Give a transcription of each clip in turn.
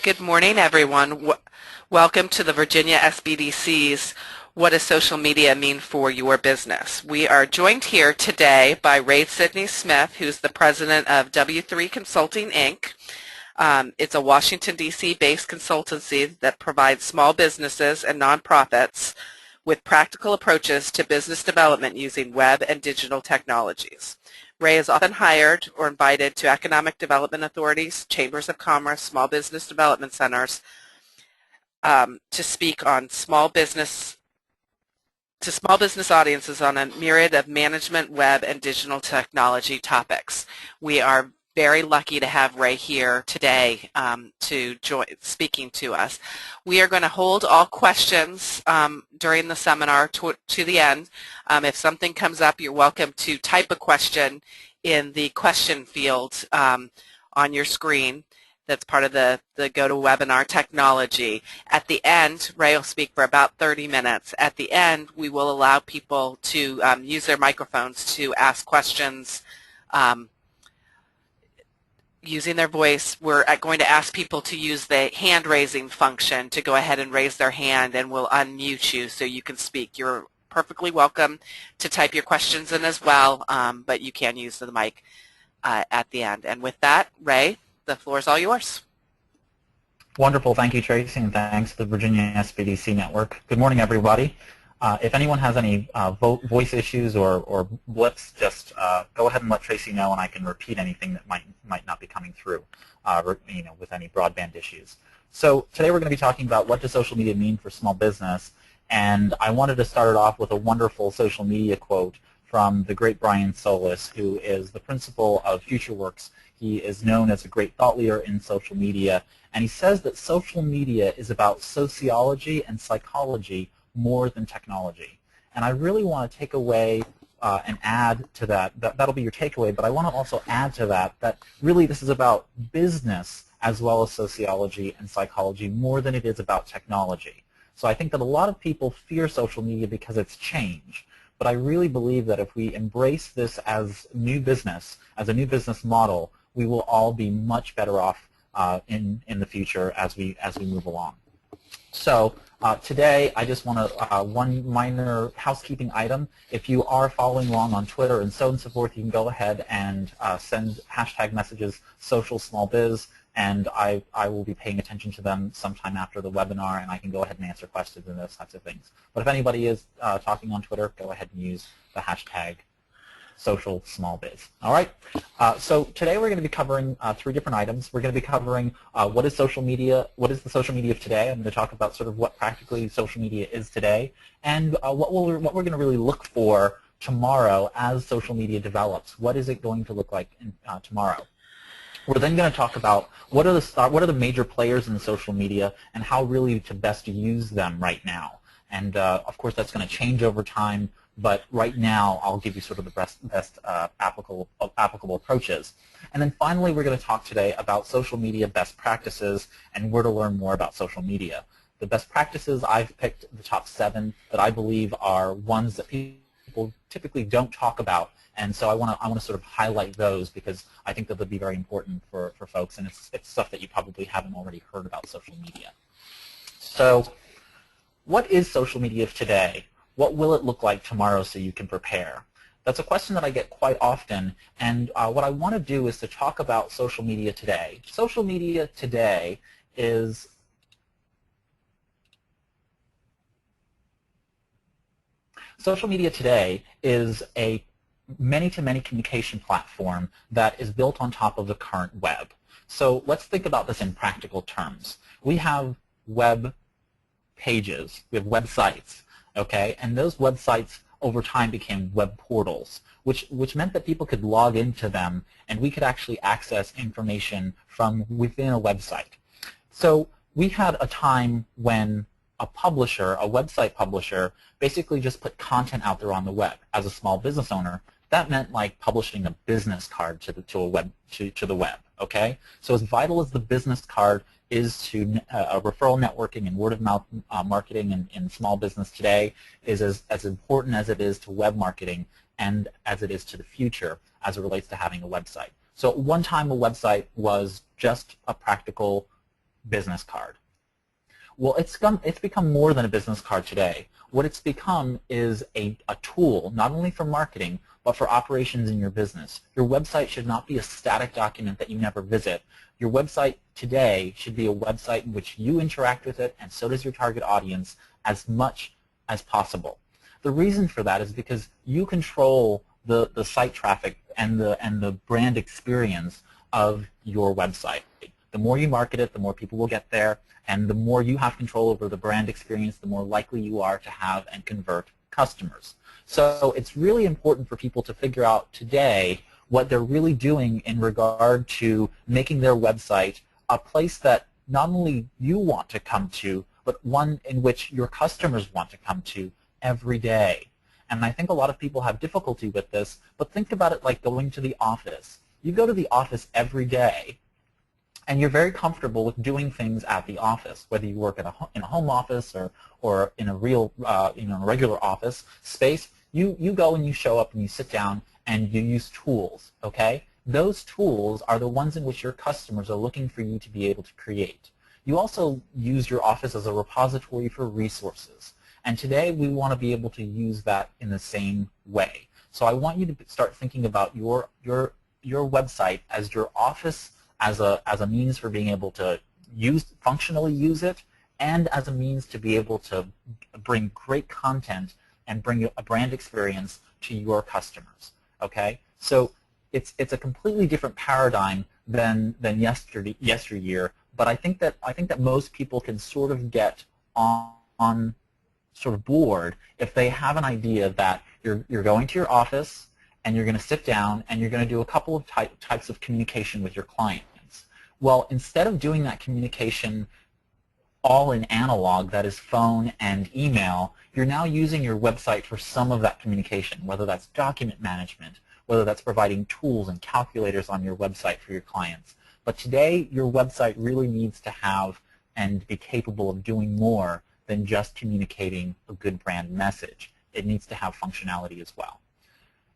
Good morning, everyone. Welcome to the Virginia SBDC's What Does Social Media Mean for Your Business? We are joined here today by Ray Sidney Smith, who's the president of W3 Consulting, Inc. It's a Washington, D.C. based consultancy that provides small businesses and nonprofits with practical approaches to business development using web and digital technologies. Ray is often hired or invited to economic development authorities, chambers of commerce, small business development centers to speak on small business audiences on a myriad of management, web, and digital technology topics. We are very lucky to have Ray here today to join speaking to us. We are going to hold all questions during the seminar to the end. If something comes up, you're welcome to type a question in the question field on your screen. That's part of the GoToWebinar technology. At the end, Ray will speak for about 30 minutes. At the end, we will allow people to use their microphones to ask questions using their voice. We're going to ask people to use the hand-raising function to go ahead and raise their hand, and we'll unmute you so you can speak. You're perfectly welcome to type your questions in as well, but you can use the mic at the end. And with that, Ray, the floor is all yours. Wonderful. Thank you, Tracy, and thanks to the Virginia SBDC Network. Good morning, everybody. If anyone has any voice issues or blips, just go ahead and let Tracy know, and I can repeat anything that might not be coming through, with any broadband issues. So today we're going to be talking about what does social media mean for small business, and I wanted to start it off with a wonderful social media quote from the great Brian Solis, who is the principal of FutureWorks. He is known as a great thought leader in social media, and he says that social media is about sociology and psychology more than technology. And I really want to take away and add to that, that'll be your takeaway, but I want to also add to that really this is about business as well as sociology and psychology more than it is about technology. So I think that a lot of people fear social media because it's change. But I really believe that if we embrace this as a new business model, we will all be much better off in the future as we move along. So today, I just want to one minor housekeeping item. If you are following along on Twitter and so forth, you can go ahead and send hashtag messages #SocialSmallBiz, and I will be paying attention to them sometime after the webinar, and I can go ahead and answer questions and those types of things. But if anybody is talking on Twitter, go ahead and use the hashtag #SocialSmallBiz. All right. So today we're going to be covering 3 different items. We're going to be covering what is social media, what is the social media of today. I'm going to talk about sort of what practically social media is today, and what we're going to really look for tomorrow as social media develops. What is it going to look like tomorrow? We're then going to talk about what are the major players in social media and how really to best use them right now. And of course, that's going to change over time. But right now, I'll give you sort of the best applicable approaches. And then finally, we're going to talk today about social media best practices and where to learn more about social media. The best practices, I've picked the top 7 that I believe are ones that people typically don't talk about. And so I want to sort of highlight those because I think that they'll be very important for folks, and it's stuff that you probably haven't already heard about social media. So what is social media of today? What will it look like tomorrow so you can prepare? That's a question that I get quite often, and what I want to do is to talk about social media today. Social media today is a many-to-many communication platform that is built on top of the current web. So let's think about this in practical terms. We have web pages, we have websites. Okay, and those websites over time became web portals, which meant that people could log into them and we could actually access information from within a website. So we had a time when a publisher, a website publisher, basically just put content out there on the web. As a small business owner, that meant like publishing a business card to the web. Okay, so as vital as the business card is to referral networking and word-of-mouth marketing in small business today, is as important as it is to web marketing and as it is to the future as it relates to having a website. So at one time a website was just a practical business card. Well, it's become more than a business card today. What it's become is a tool, not only for marketing, but for operations in your business. Your website should not be a static document that you never visit. Your website today should be a website in which you interact with it, and so does your target audience, as much as possible. The reason for that is because you control the site traffic and the brand experience of your website. The more you market it, the more people will get there, and the more you have control over the brand experience, the more likely you are to have and convert customers. So it's really important for people to figure out today what they're really doing in regard to making their website a place that not only you want to come to, but one in which your customers want to come to every day. And I think a lot of people have difficulty with this, but think about it like going to the office. You go to the office every day, and you're very comfortable with doing things at the office, whether you work in a home office or in a real, regular office space. You go and you show up and you sit down and you use tools, okay? Those tools are the ones in which your customers are looking for you to be able to create. You also use your office as a repository for resources. And today we want to be able to use that in the same way. So I want you to start thinking about your website as your office, as a means for being able to functionally use it, and as a means to be able to bring great content and bring a brand experience to your customers. Okay, so it's a completely different paradigm than yesteryear. But I think that most people can sort of get on sort of board if they have an idea that you're going to your office and you're going to sit down and you're going to do a couple of types of communication with your clients. Well, instead of doing that communication all in analog, that is phone and email, you're now using your website for some of that communication, whether that's document management, whether that's providing tools and calculators on your website for your clients. But today, your website really needs to have and be capable of doing more than just communicating a good brand message. It needs to have functionality as well.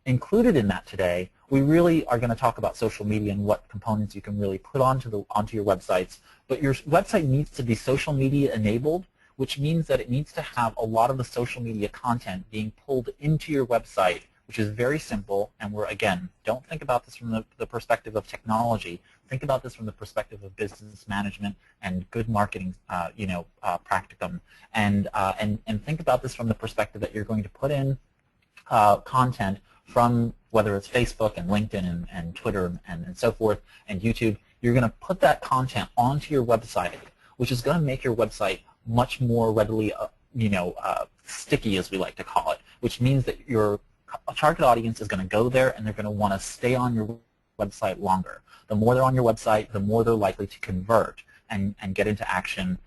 Included in that today, we really are going to talk about social media and what components you can really put onto your websites. But your website needs to be social media enabled, which means that it needs to have a lot of the social media content being pulled into your website, which is very simple. And again, don't think about this from the perspective of technology. Think about this from the perspective of business management and good marketing, practicum. And think about this from the perspective that you're going to put in content from whether it's Facebook and LinkedIn and Twitter and so forth and YouTube. You're going to put that content onto your website, which is going to make your website much more readily, sticky, as we like to call it, which means that your target audience is going to go there and they're going to want to stay on your website longer. The more they're on your website, the more they're likely to convert and get into action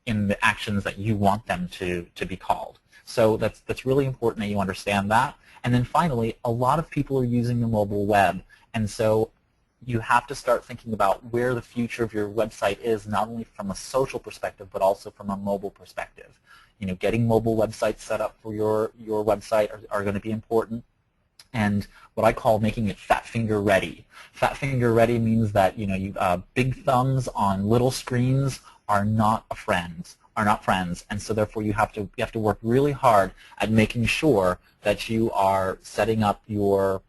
in the actions that you want them to be called. So that's really important that you understand that. And then finally, a lot of people are using the mobile web, and so you have to start thinking about where the future of your website is, not only from a social perspective, but also from a mobile perspective. Getting mobile websites set up for your website are going to be important. And what I call making it fat finger ready. Fat finger ready means that big thumbs on little screens are not friends. And so therefore you have to work really hard at making sure that you are setting up your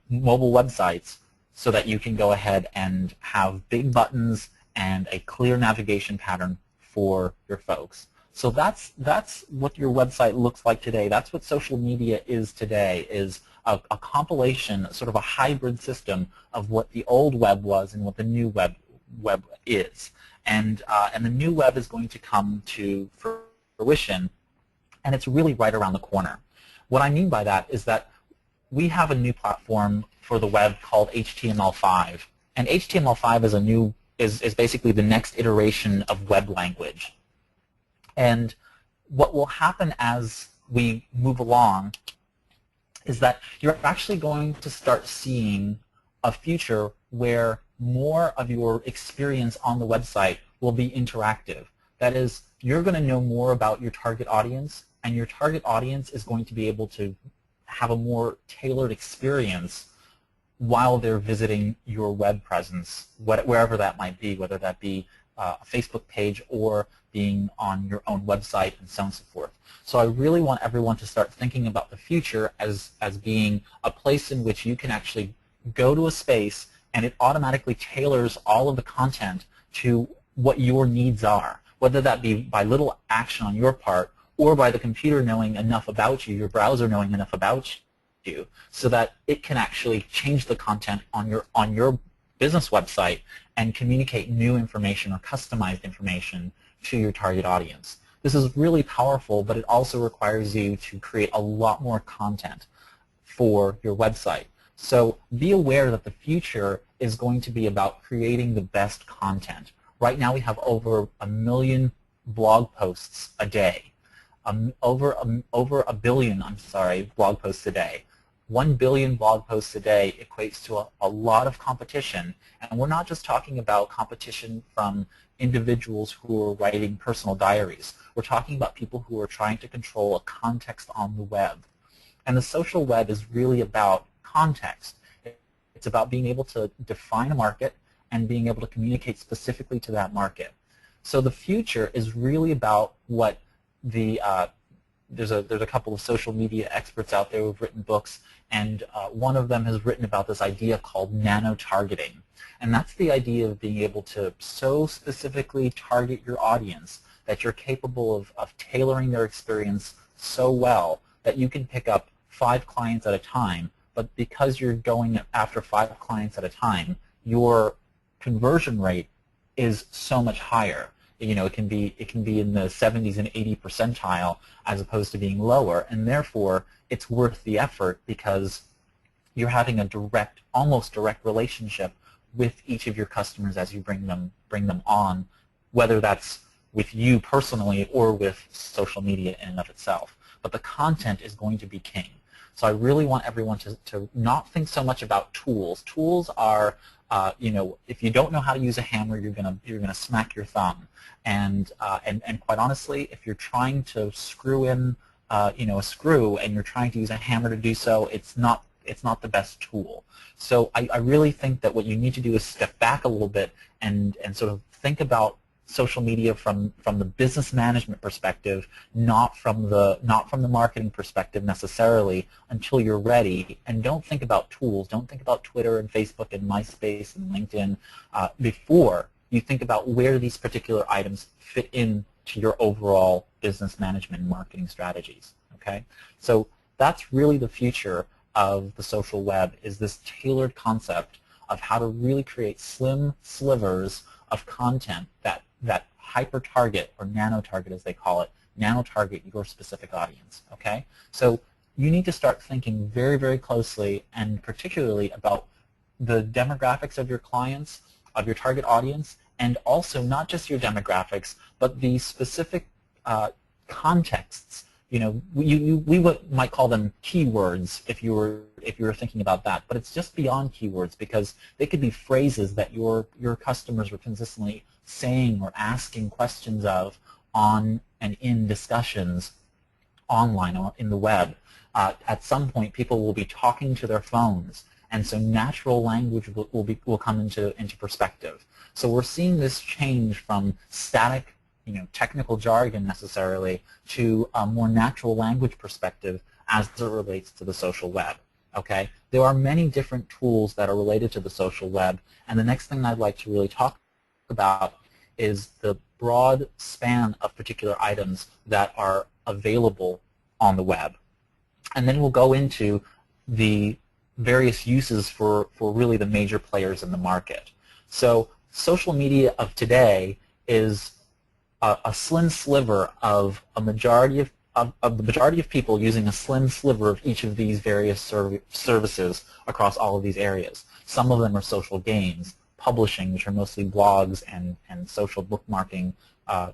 mobile websites so that you can go ahead and have big buttons and a clear navigation pattern for your folks. So that's what your website looks like today. That's what social media is today, is a compilation, sort of a hybrid system of what the old web was and what the new web is. And the new web is going to come to fruition, and it's really right around the corner. What I mean by that is that we have a new platform for the web called HTML5, and HTML5 is basically the next iteration of web language. And what will happen as we move along is that you're actually going to start seeing a future where more of your experience on the website will be interactive. That is, you're going to know more about your target audience, and your target audience is going to be able to have a more tailored experience while they're visiting your web presence, wherever that might be, whether that be a Facebook page or being on your own website and so on and so forth. So I really want everyone to start thinking about the future as being a place in which you can actually go to a space and it automatically tailors all of the content to what your needs are, whether that be by little action on your part or by the computer knowing enough about you, your browser knowing enough about you, so that it can actually change the content on your business website and communicate new information or customized information to your target audience. This is really powerful, but it also requires you to create a lot more content for your website. So be aware that the future is going to be about creating the best content. Right now we have over 1 million blog posts a day. Over a billion, blog posts a day. 1 billion blog posts a day equates to a lot of competition. And we're not just talking about competition from individuals who are writing personal diaries. We're talking about people who are trying to control a context on the web. And the social web is really about context. It's about being able to define a market and being able to communicate specifically to that market. So the future is really about what there's a couple of social media experts out there who've written books, and one of them has written about this idea called nano-targeting. And that's the idea of being able to so specifically target your audience that you're capable of tailoring their experience so well that you can pick up 5 clients at a time, but because you're going after 5 clients at a time, your conversion rate is so much higher. You know, it can be in the 70s and 80 percentile as opposed to being lower, and therefore it's worth the effort because you're having a almost direct relationship with each of your customers as you bring them on, whether that's with you personally or with social media in and of itself. But the content is going to be king. So I really want everyone to not think so much about tools. Tools are, you know, if you don't know how to use a hammer, you're gonna smack your thumb. And quite honestly, if you're trying to screw in, you know, a screw and you're trying to use a hammer to do so, it's not the best tool. So I really think that what you need to do is step back a little bit and sort of think about social media from the business management perspective, not from the marketing perspective necessarily, until you're ready. And don't think about tools. Don't think about Twitter and Facebook and MySpace and LinkedIn before you think about where these particular items fit into your overall business management and marketing strategies. Okay, so that's really the future of the social web, is this tailored concept of how to really create slim slivers of content that hyper-target, or nano-target as they call it, nano-target your specific audience, okay? So you need to start thinking very, very closely and particularly about the demographics of your clients, of your target audience, and also not just your demographics, but the specific contexts. You know, we might call them keywords if you were thinking about that, but it's just beyond keywords, because they could be phrases that your customers were consistently saying or asking questions of on and in discussions online or in the web. At some point, people will be talking to their phones, and so natural language will come into perspective. So we're seeing this change from static, you know, technical jargon necessarily to a more natural language perspective as it relates to the social web. Okay, there are many different tools that are related to the social web, and the next thing I'd like to really talk about is the broad span of particular items that are available on the web. And then we'll go into the various uses for really the major players in the market. So social media of today is a slim sliver of the majority of people using a slim sliver of each of these various services across all of these areas. Some of them are social games, publishing, which are mostly blogs and social bookmarking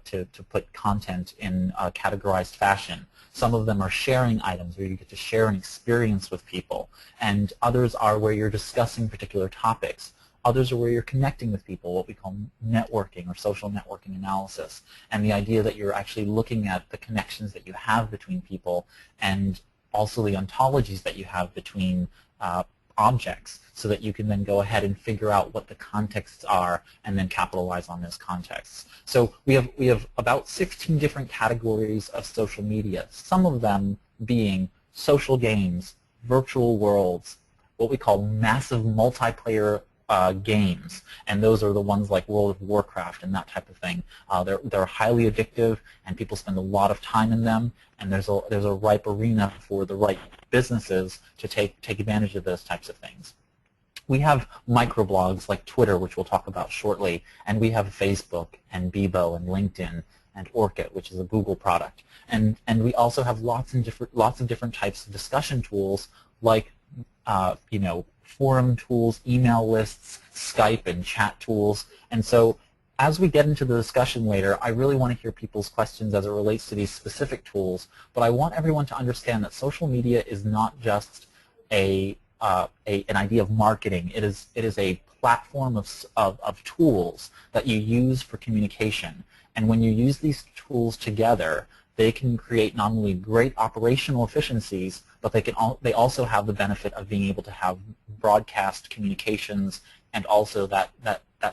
to put content in a categorized fashion. Some of them are sharing items where you get to share an experience with people, and others are where you're discussing particular topics. Others are where you're connecting with people, what we call networking or social networking analysis, and the idea that you're actually looking at the connections that you have between people and also the ontologies that you have between objects so that you can then go ahead and figure out what the contexts are and then capitalize on those contexts. So we have about 16 different categories of social media, some of them being social games, virtual worlds, what we call massive multiplayer games, and those are the ones like World of Warcraft and that type of thing. They're highly addictive, and people spend a lot of time in them, and there's a ripe arena for the right businesses to take advantage of those types of things. We have microblogs like Twitter, which we'll talk about shortly, and we have Facebook and Bebo and LinkedIn and Orkut, which is a Google product, and we also have lots of different types of discussion tools like forum tools, email lists, Skype and chat tools. And so as we get into the discussion later, I really want to hear people's questions as it relates to these specific tools, but I want everyone to understand that social media is not just an idea of marketing. It is a platform of tools that you use for communication. And when you use these tools together, they can create not only great operational efficiencies, but they also have the benefit of being able to have broadcast communications and also that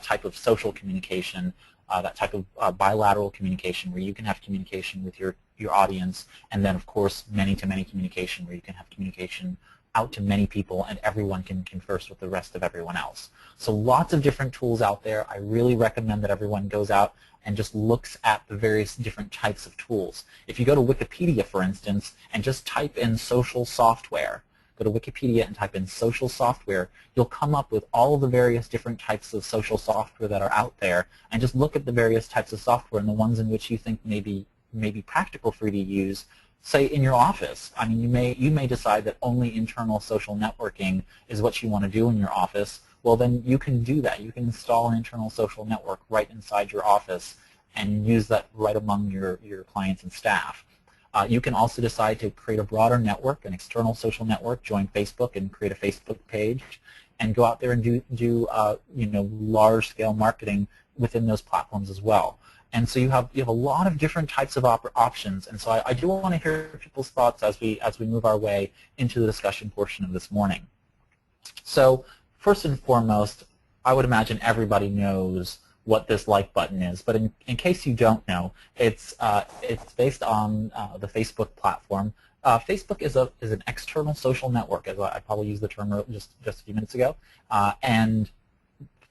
type of social communication, that type of bilateral communication where you can have communication with your audience, and then of course many-to-many communication where you can have communication out to many people and everyone can converse with the rest of everyone else. So lots of different tools out there. I really recommend that everyone goes out and just looks at the various different types of tools. If you go to Wikipedia, for instance, and just type in social software, go to Wikipedia and type in social software, you'll come up with all of the various different types of social software that are out there, and just look at the various types of software and the ones in which you think may be practical for you to use, say in your office. I mean, you may decide that only internal social networking is what you want to do in your office. Well, then you can do that. You can install an internal social network right inside your office and use that right among your clients and staff. You can also decide to create a broader network, an external social network, join Facebook and create a Facebook page, and go out there and do large-scale marketing within those platforms as well. And so you have a lot of different types of options, and so I do want to hear people's thoughts as we move our way into the discussion portion of this morning. So first and foremost, I would imagine everybody knows what this like button is, but in case you don't know, it's based on the Facebook platform. Facebook is an external social network, as I probably used the term just a few minutes ago, and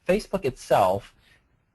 Facebook itself,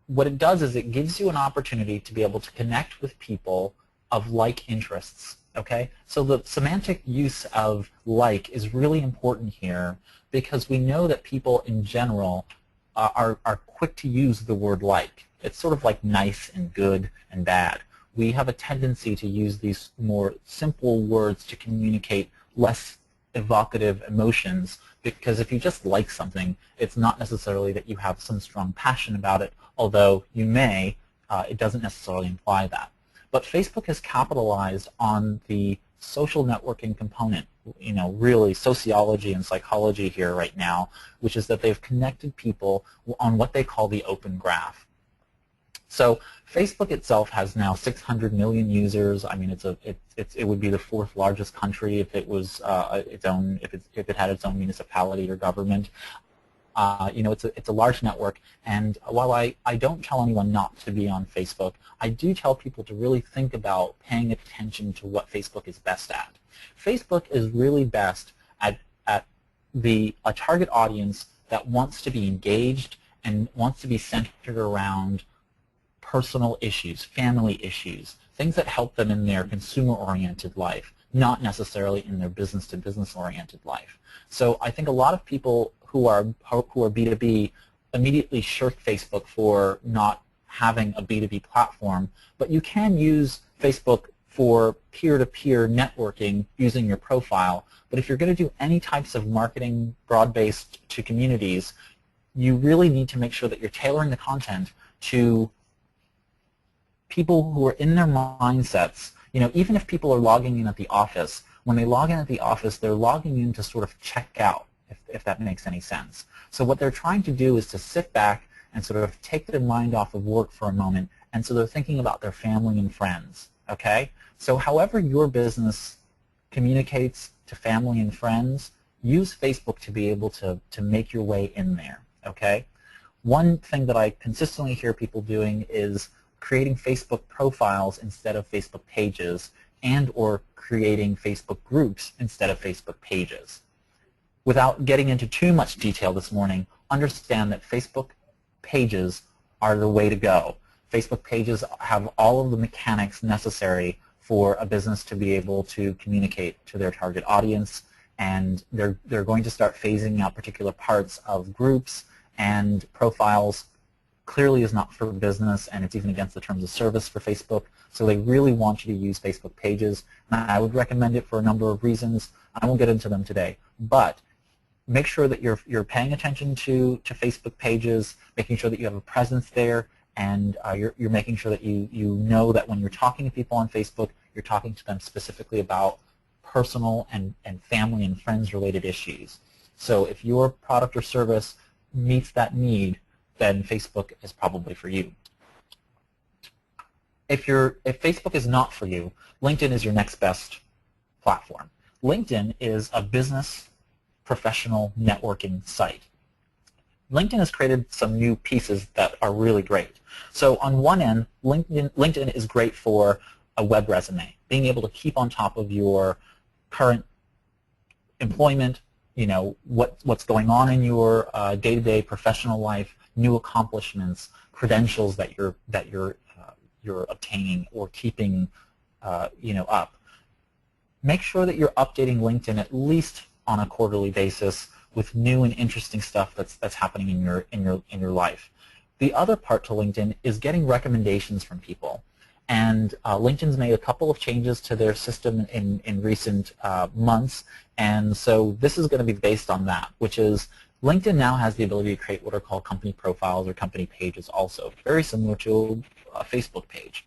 what it does is it gives you an opportunity to be able to connect with people of like interests, okay? So the semantic use of like is really important here because we know that people in general are quick to use the word like. It's sort of like nice and good and bad. We have a tendency to use these more simple words to communicate less evocative emotions, because if you just like something, it's not necessarily that you have some strong passion about it, although you may, it doesn't necessarily imply that. But Facebook has capitalized on the social networking component, really sociology and psychology here right now, which is that they've connected people on what they call the open graph. So Facebook itself has now 600 million users. I mean, it would be the fourth largest country if it was if it had its own municipality or government. It's a large network, and while I don't tell anyone not to be on Facebook, I do tell people to really think about paying attention to what Facebook is best at. Facebook is really best at a target audience that wants to be engaged and wants to be centered around personal issues, family issues, things that help them in their consumer-oriented life, not necessarily in their business-to-business oriented life. So I think a lot of people who are B2B immediately shirk Facebook for not having a B2B platform, but you can use Facebook for peer-to-peer networking using your profile. But if you're going to do any types of marketing broad-based to communities, you really need to make sure that you're tailoring the content to people who are in their mindsets. Even if people are logging in at the office, when they log in at the office, they're logging in to sort of check out, if that makes any sense. So what they're trying to do is to sit back and sort of take their mind off of work for a moment, and so they're thinking about their family and friends, okay? So however your business communicates to family and friends, use Facebook to be able to make your way in there, okay? One thing that I consistently hear people doing is creating Facebook profiles instead of Facebook pages, and or creating Facebook groups instead of Facebook pages. Without getting into too much detail this morning, understand that Facebook pages are the way to go. Facebook pages have all of the mechanics necessary for a business to be able to communicate to their target audience, and they're going to start phasing out particular parts of groups and profiles. Clearly is not for business, and it's even against the terms of service for Facebook. So they really want you to use Facebook pages. And I would recommend it for a number of reasons. I won't get into them today, but make sure that you're paying attention to Facebook pages, making sure that you have a presence there, and you're making sure that you know that when you're talking to people on Facebook, you're talking to them specifically about personal and family and friends related issues. So if your product or service meets that need, then Facebook is probably for you. If Facebook is not for you, LinkedIn is your next best platform. LinkedIn is a business professional networking site. LinkedIn has created some new pieces that are really great. So on one end, LinkedIn is great for a web resume, being able to keep on top of your current employment, you know, what's going on in your day-to-day professional life, new accomplishments, credentials that you're obtaining or keeping up. Make sure that you're updating LinkedIn at least on a quarterly basis with new and interesting stuff that's happening in your life. The other part to LinkedIn is getting recommendations from people. And LinkedIn's made a couple of changes to their system in recent months, and so this is going to be based on that, which is LinkedIn now has the ability to create what are called company profiles or company pages also, very similar to a Facebook page.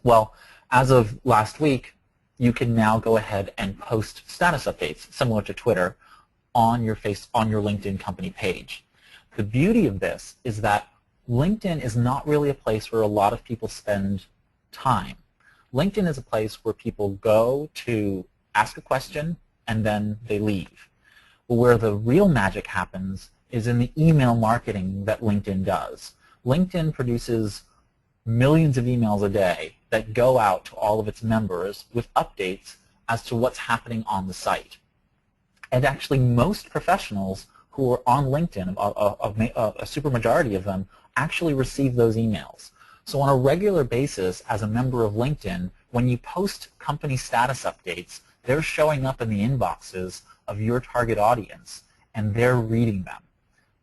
Well, as of last week, you can now go ahead and post status updates, similar to Twitter, on your LinkedIn company page. The beauty of this is that LinkedIn is not really a place where a lot of people spend time. LinkedIn is a place where people go to ask a question and then they leave. But where the real magic happens is in the email marketing that LinkedIn does. LinkedIn produces millions of emails a day that go out to all of its members with updates as to what's happening on the site. And actually most professionals who are on LinkedIn, a super majority of them, actually receive those emails. So on a regular basis, as a member of LinkedIn, when you post company status updates, they're showing up in the inboxes of your target audience, and they're reading them.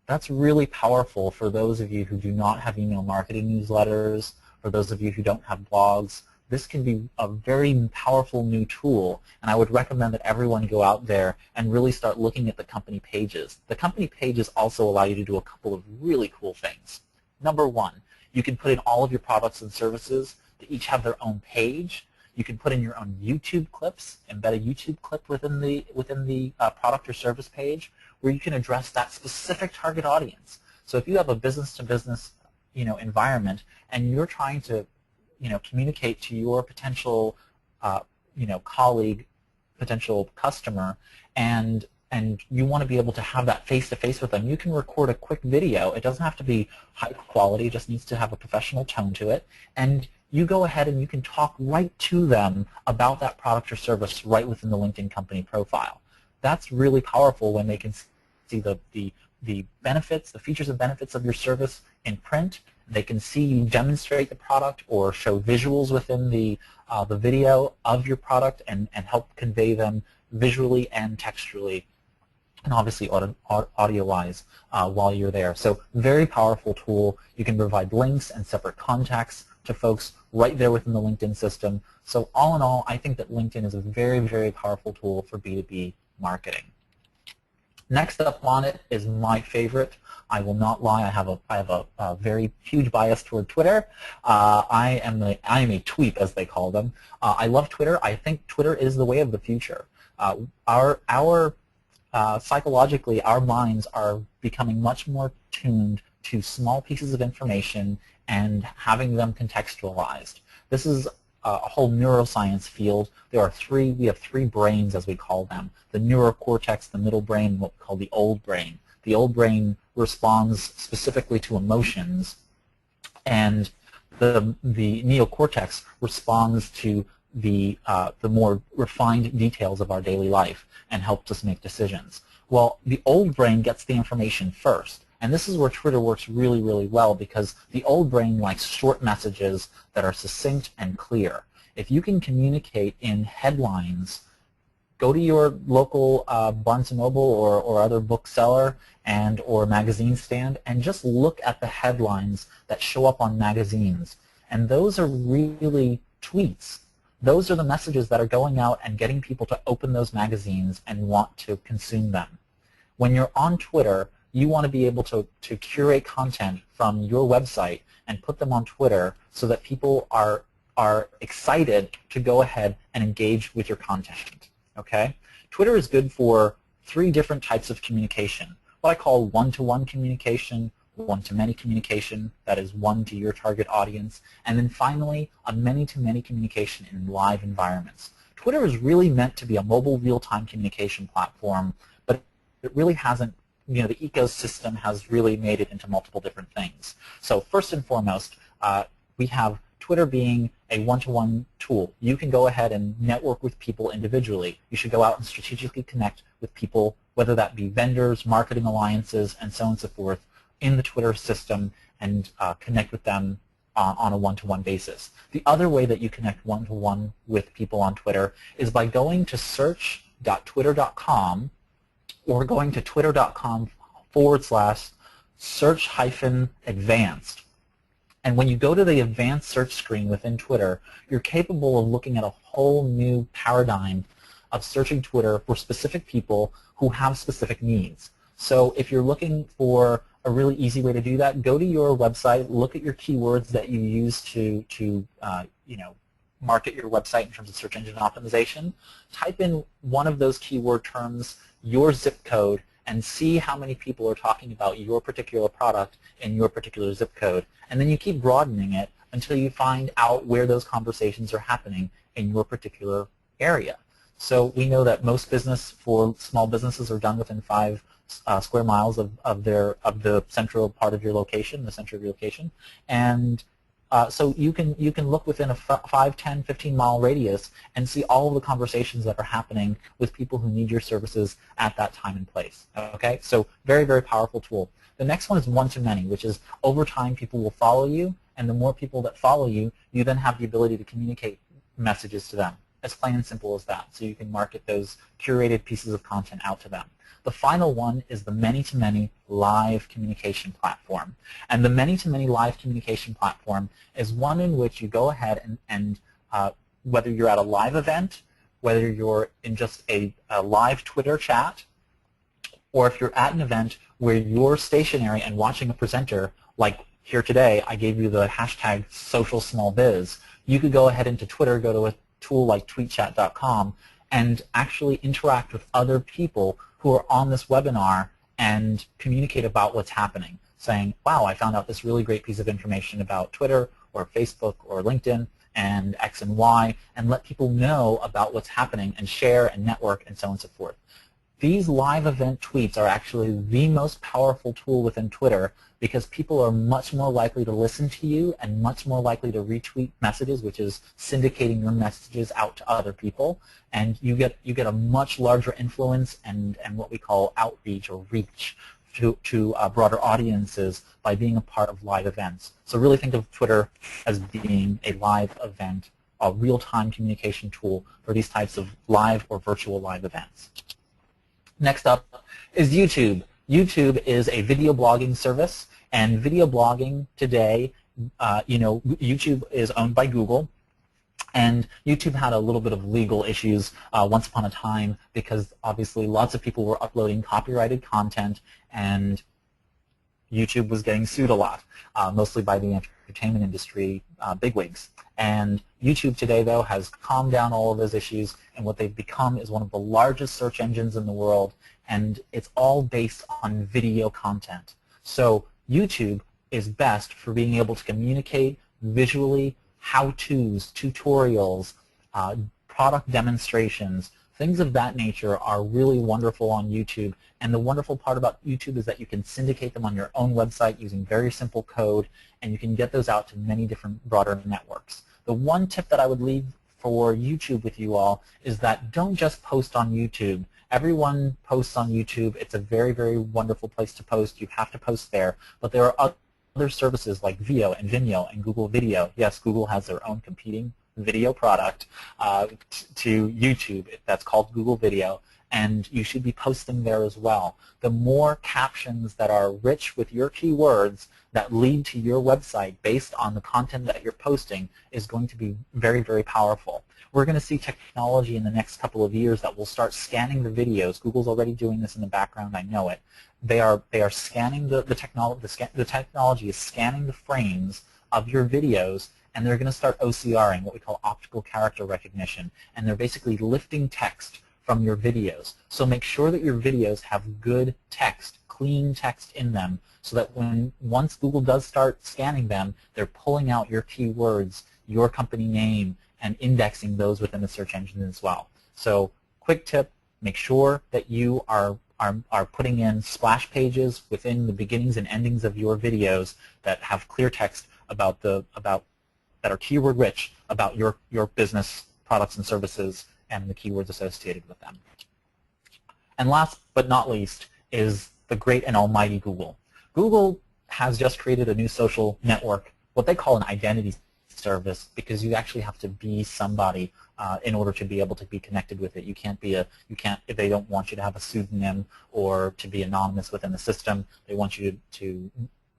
That's really powerful for those of you who do not have email marketing newsletters, for those of you who don't have blogs. This can be a very powerful new tool, and I would recommend that everyone go out there and really start looking at the company pages. The company pages also allow you to do a couple of really cool things. Number one, you can put in all of your products and services that each have their own page. You can put in your own YouTube clips, embed a YouTube clip within the product or service page, where you can address that specific target audience. So if you have a business-to-business, environment, and you're trying to, communicate to your potential, colleague, potential customer, and you want to be able to have that face-to-face with them, you can record a quick video. It doesn't have to be high quality. It just needs to have a professional tone to it. And you go ahead and you can talk right to them about that product or service right within the LinkedIn company profile. That's really powerful when they can see the benefits, the features and benefits of your service in print. They can see you demonstrate the product or show visuals within the video of your product and help convey them visually and textually, and obviously audio-wise while you're there. So very powerful tool. You can provide links and separate contacts to folks right there within the LinkedIn system. So all in all, I think that LinkedIn is a very, very powerful tool for B2B marketing. Next up on it is my favorite. I will not lie. I have a very huge bias toward Twitter. I am a tweep, as they call them. I love Twitter. I think Twitter is the way of the future. Psychologically, our minds are becoming much more tuned to small pieces of information and having them contextualized. This is a whole neuroscience field. We have three brains, as we call them: the neurocortex, the middle brain, and what we call the old brain. The old brain responds specifically to emotions, and the neocortex responds to the more refined details of our daily life and helps us make decisions. Well, the old brain gets the information first. And this is where Twitter works really, really well, because the old brain likes short messages that are succinct and clear. If you can communicate in headlines, go to your local Barnes & Noble or other bookseller or magazine stand and just look at the headlines that show up on magazines. And those are really tweets. Those are the messages that are going out and getting people to open those magazines and want to consume them. When you're on Twitter, you want to be able to curate content from your website and put them on Twitter so that people are excited to go ahead and engage with your content. Okay? Twitter is good for three different types of communication. What I call one-to-one communication, one-to-many communication, that is one to your target audience, and then finally a many-to-many communication in live environments. Twitter is really meant to be a mobile real-time communication platform, but it really hasn't. The ecosystem has really made it into multiple different things. So first and foremost, we have Twitter being a one-to-one tool. You can go ahead and network with people individually. You should go out and strategically connect with people, whether that be vendors, marketing alliances, and so on and so forth, in the Twitter system, and connect with them on a one-to-one basis. The other way that you connect one-to-one with people on Twitter is by going to search.twitter.com or going to twitter.com/search-advanced. And when you go to the advanced search screen within Twitter, you're capable of looking at a whole new paradigm of searching Twitter for specific people who have specific needs. So if you're looking for a really easy way to do that, go to your website, look at your keywords that you use to market your website in terms of search engine optimization. Type in one of those keyword terms, your zip code, and see how many people are talking about your particular product in your particular zip code. And then you keep broadening it until you find out where those conversations are happening in your particular area. So we know that most business for small businesses are done within 5 square miles of the central part of your location, the center of your location. And so you can look within a 5, 10, 15-mile radius and see all of the conversations that are happening with people who need your services at that time and place. Okay, so very, very powerful tool. The next one is one-to-many, which is over time people will follow you, and the more people that follow you, you then have the ability to communicate messages to them. As plain and simple as that. So you can market those curated pieces of content out to them. The final one is the many-to-many live communication platform. And the many-to-many live communication platform is one in which you go ahead and whether you're at a live event, whether you're in just a live Twitter chat, or if you're at an event where you're stationary and watching a presenter, like here today, I gave you the hashtag #SocialSmallBiz, you could go ahead into Twitter, go to a tool like tweetchat.com, and actually interact with other people who are on this webinar and communicate about what's happening, saying, wow, I found out this really great piece of information about Twitter or Facebook or LinkedIn and X and Y, and let people know about what's happening and share and network and so on and so forth. These live event tweets are actually the most powerful tool within Twitter because people are much more likely to listen to you and much more likely to retweet messages, which is syndicating your messages out to other people, and you get a much larger influence and what we call outreach or reach to broader audiences by being a part of live events. So really think of Twitter as being a live event, a real-time communication tool for these types of live or virtual live events. Next up is YouTube. YouTube is a video blogging service, and video blogging today, YouTube is owned by Google, and YouTube had a little bit of legal issues once upon a time because obviously lots of people were uploading copyrighted content, and YouTube was getting sued a lot, mostly by the entertainment industry bigwigs. And YouTube today, though, has calmed down all of those issues, and what they've become is one of the largest search engines in the world, and it's all based on video content. So YouTube is best for being able to communicate visually how-tos, tutorials, product demonstrations, things of that nature are really wonderful on YouTube. And the wonderful part about YouTube is that you can syndicate them on your own website using very simple code, and you can get those out to many different broader networks. The one tip that I would leave for YouTube with you all is that don't just post on YouTube. Everyone posts on YouTube. It's a very, very wonderful place to post. You have to post there. But there are other services like Veo and Vimeo and Google Video. Yes, Google has their own competing video product to YouTube. That's called Google Video, and you should be posting there as well. The more captions that are rich with your keywords that lead to your website based on the content that you're posting is going to be very, very powerful. We're going to see technology in the next couple of years that will start scanning the videos. Google's already doing this in the background, I know it. They are scanning the technology is scanning the frames of your videos, and they're going to start OCRing, what we call optical character recognition, and they're basically lifting text from your videos. So make sure that your videos have good text, clean text in them, so that once Google does start scanning them, they're pulling out your keywords, your company name, and indexing those within the search engine as well. So quick tip, make sure that you are putting in splash pages within the beginnings and endings of your videos that have clear text that are keyword rich about your business products and services and the keywords associated with them. And last but not least is the great and almighty Google. Google has just created a new social network, what they call an identity service, because you actually have to be somebody in order to be able to be connected with it. You can't if they don't want you to have a pseudonym or to be anonymous within the system. They want you to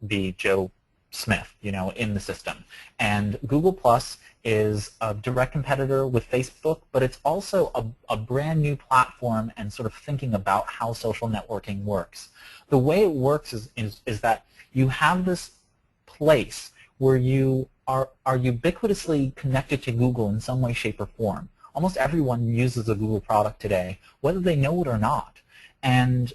be Joe Smith, in the system. And Google Plus is a direct competitor with Facebook, but it's also a brand new platform and sort of thinking about how social networking works. The way it works is that you have this place where you are ubiquitously connected to Google in some way, shape, or form. Almost everyone uses a Google product today, whether they know it or not. And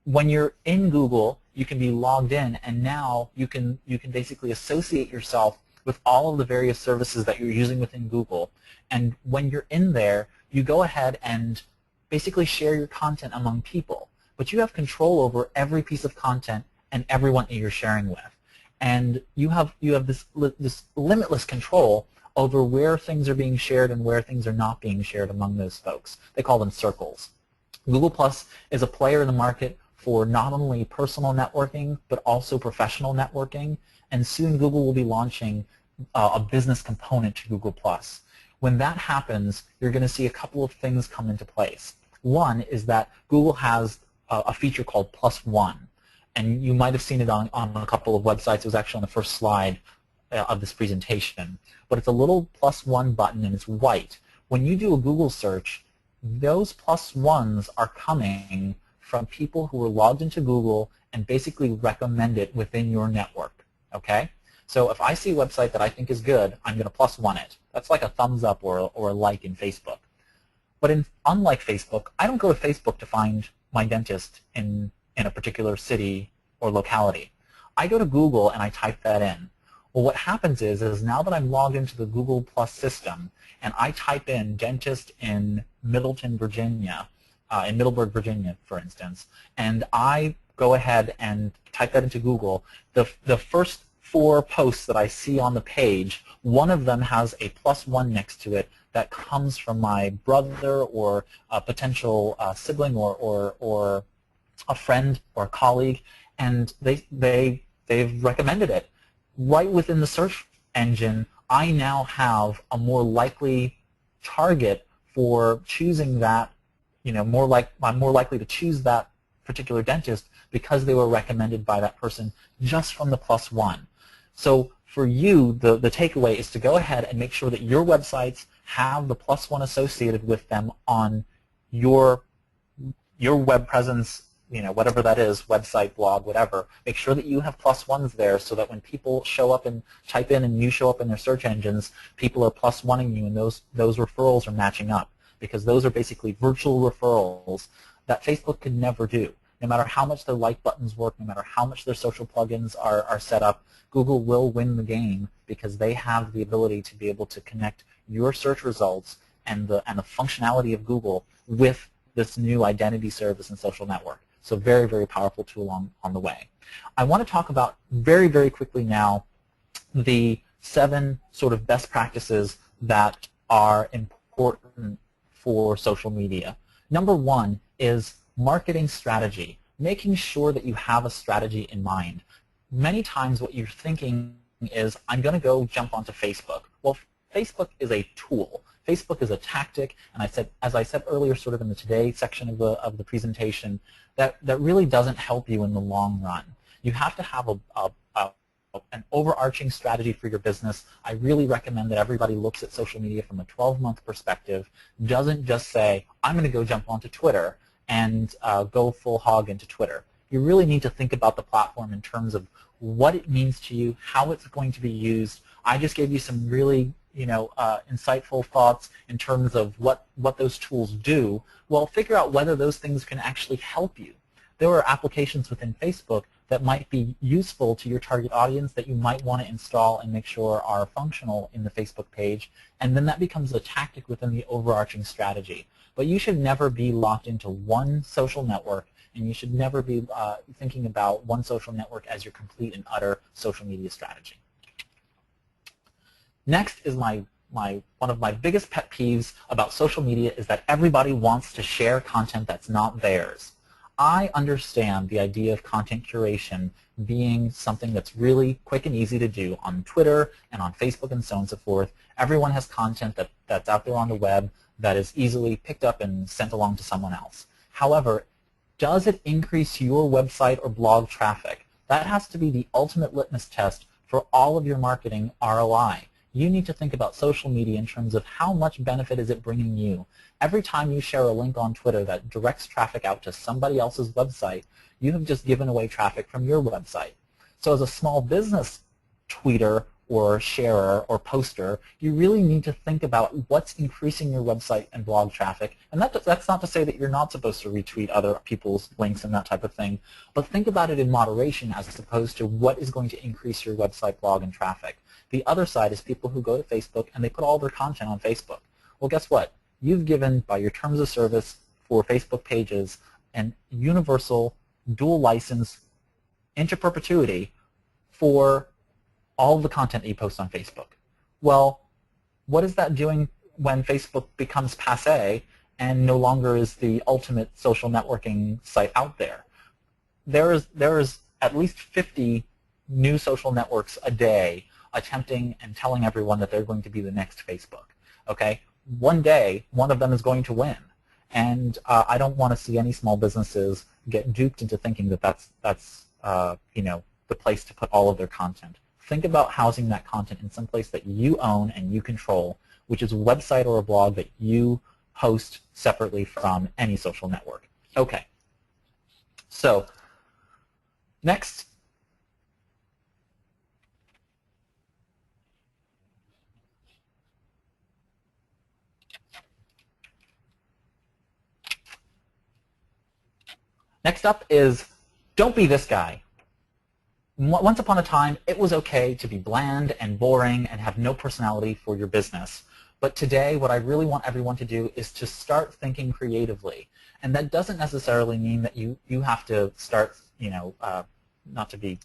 when you're in Google, you can be logged in, and now you can basically associate yourself with all of the various services that you're using within Google. And when you're in there, you go ahead and basically share your content among people. But you have control over every piece of content and everyone that you're sharing with. And you have this limitless control over where things are being shared and where things are not being shared among those folks. They call them circles. Google Plus is a player in the market for not only personal networking, but also professional networking, and soon Google will be launching a business component to Google+. When that happens, you're going to see a couple of things come into place. One is that Google has a feature called +1, and you might have seen it on a couple of websites. It was actually on the first slide of this presentation. But it's a little +1 button, and it's white. When you do a Google search, those +1s are coming from people who are logged into Google and basically recommend it within your network, okay? So if I see a website that I think is good, I'm going to +1 it. That's like a thumbs up or a like in Facebook. But unlike Facebook, I don't go to Facebook to find my dentist in a particular city or locality. I go to Google and I type that in. Well, what happens is now that I'm logged into the Google Plus system and I type in dentist in Middleton, Virginia, in Middleburg, Virginia, for instance, and I go ahead and type that into Google, the first 4 posts that I see on the page, one of them has a +1 next to it that comes from my brother or a potential sibling or a friend or a colleague, and they've recommended it. Right within the search engine, I now have a more likely target for choosing that. I'm more likely to choose that particular dentist because they were recommended by that person just from the +1. So for you, the takeaway is to go ahead and make sure that your websites have the +1 associated with them on your web presence, whatever that is, website, blog, whatever. Make sure that you have +1s there so that when people show up and type in and you show up in their search engines, people are +1ing you, and those referrals are matching up, because those are basically virtual referrals that Facebook could never do. no matter how much their like buttons work, no matter how much their social plugins are set up, Google will win the game because they have the ability to be able to connect your search results and the functionality of Google with this new identity service and social network. So very, very powerful tool on the way. I want to talk about very, very quickly now the 7 sort of best practices that are important for social media. Number 1 is marketing strategy, making sure that you have a strategy in mind. Many times what you're thinking is, I'm going to go jump onto Facebook. Well, Facebook is a tool. Facebook is a tactic, and as I said earlier, sort of in the Today section of the presentation, that really doesn't help you in the long run. You have to have an overarching strategy for your business. I really recommend that everybody looks at social media from a 12-month perspective, doesn't just say, I'm going to go jump onto Twitter and go full hog into Twitter. You really need to think about the platform in terms of what it means to you, how it's going to be used. I just gave you some really insightful thoughts in terms of what those tools do. Well, figure out whether those things can actually help you. There are applications within Facebook that might be useful to your target audience that you might want to install and make sure are functional in the Facebook page, and then that becomes a tactic within the overarching strategy. But you should never be locked into one social network, and you should never be thinking about one social network as your complete and utter social media strategy. Next is one of my biggest pet peeves about social media is that everybody wants to share content that's not theirs. I understand the idea of content curation being something that's really quick and easy to do on Twitter and on Facebook and so on and so forth. Everyone has content that's out there on the web that is easily picked up and sent along to someone else. However, does it increase your website or blog traffic? That has to be the ultimate litmus test for all of your marketing ROI. You need to think about social media in terms of how much benefit is it bringing you. Every time you share a link on Twitter that directs traffic out to somebody else's website, you have just given away traffic from your website. So as a small business tweeter or sharer or poster, you really need to think about what's increasing your website and blog traffic. And that's not to say that you're not supposed to retweet other people's links and that type of thing, but think about it in moderation as opposed to what is going to increase your website, blog, and traffic. The other side is people who go to Facebook and they put all their content on Facebook. Well, guess what? You've given, by your terms of service for Facebook pages, an universal dual license into perpetuity for all the content that you post on Facebook. Well, what is that doing when Facebook becomes passé and no longer is the ultimate social networking site out there? There is at least 50 new social networks a day attempting and telling everyone that they're going to be the next Facebook. Okay? One day, one of them is going to win. And I don't want to see any small businesses get duped into thinking that that's the place to put all of their content. Think about housing that content in some place that you own and you control, which is a website or a blog that you host separately from any social network. Okay. So, next. Next up is, don't be this guy. Once upon a time, it was okay to be bland and boring and have no personality for your business. But today, what I really want everyone to do is to start thinking creatively. And that doesn't necessarily mean that you have to start, not to be,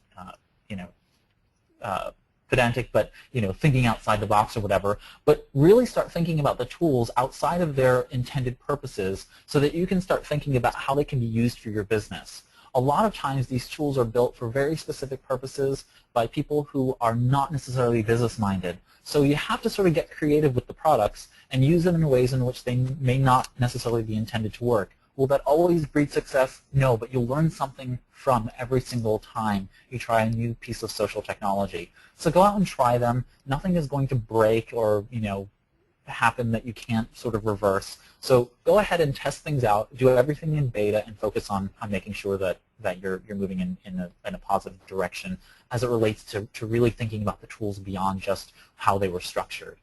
pedantic, but thinking outside the box or whatever, but really start thinking about the tools outside of their intended purposes so that you can start thinking about how they can be used for your business. A lot of times these tools are built for very specific purposes by people who are not necessarily business-minded. So you have to sort of get creative with the products and use them in ways in which they may not necessarily be intended to work. Will that always breed success? No, but you'll learn something from every single time you try a new piece of social technology. So go out and try them. Nothing is going to break or happen that you can't sort of reverse. So go ahead and test things out, do everything in beta, and focus on making sure that you're moving in a positive direction as it relates to really thinking about the tools beyond just how they were structured.